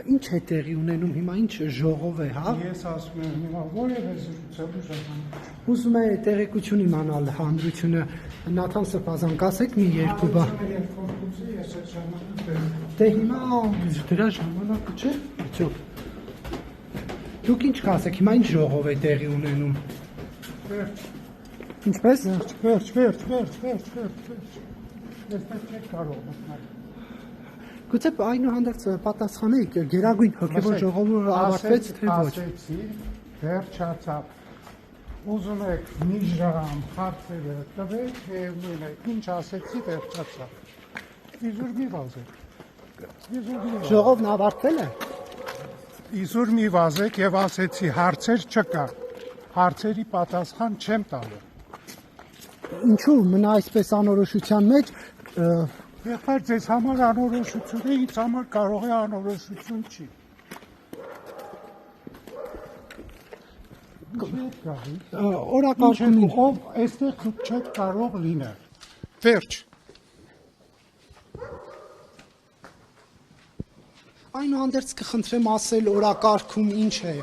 Ինչ է տեղի ունենում հիմա, ինչ ժողով է, հա։ Ես ասում եմ հիմա որևէ զրուցելու ժամանակ։ Ուզում է տեղեկություն իմանալ հանրությունը, Նաթան Սրբազան, կասեք մի երկու բան։ Ես այդ ժամանակ Դե հիմա դրա ժամանակը չէ, այո։ Դուք ինչ կասեք, հիմա ինչ ժողով է տեղի ունենում։ Ինչպես։ Վերջ։ Ես չեք կարող մտնել։ Գուցե այնուհանդերձ պատասխանեք, Գերագույն հոգևոր ժողովը ավարտվեց թե ոչ։ Ասեցի, վերջացավ։ Ուզում եք մի ժամ հարցերը տվեք, եւ նույնը ինչ ասեցի, վերջացավ։ Իզուր մի վազեք։ Ժողովն ավարտվել է։ Իզուր մի վազեք եւ ասեցի հարցեր չկա։ Հարցերի պատասխան չեմ տալու։ Ինչու մնա այսպես անորոշության մեջ։ Եղբայր ձեզ համար անորոշություն է, ինձ համար կարող է անորոշություն չի։ Օրակարգում ով այստեղ չեք կարող լինել։ Վերջ։ Այնուհանդերձ կխնդրեմ ասել օրակարգում ինչ է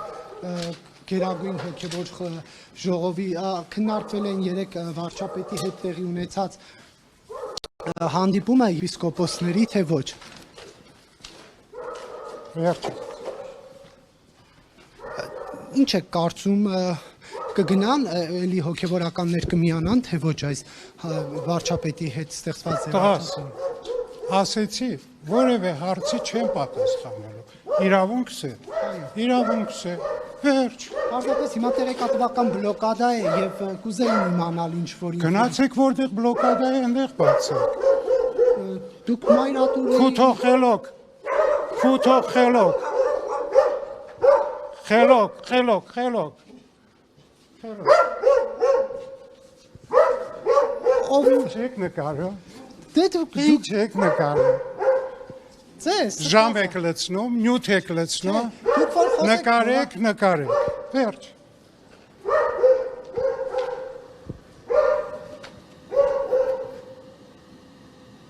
Գերագույն հոգևոր ժողովի քննարկվել են 3 վարչապետի հետ տեղի ունեցած հանդիպումը եպիսկոպոսների թե ոչ։ Վերջ։ Ինչ է կարծում կգնան էլի հոգևորականներ կմիանան թե ոչ այս վարչապետի հետ ստեղծված ձևաչափը։ Ասեցի, որևէ հարցի չեմ պատասխանելու։ Իրավունքս է։ Վերջ։ Պարզապես հիմա տեղեկատվական բլոկադա է եւ կուզեին իմանալ ինչ որ Գնացեք որտեղ բլոկադա է, այնտեղ բացեք։ Դուք մայրատուր Խելոք։ Ով Չեք նկարում։ Դե դուք Չեք նկարում։ Ձեզ Ժամ եք լցնում, նյութ եք լցնում։ Նկարեք։ Վերջ։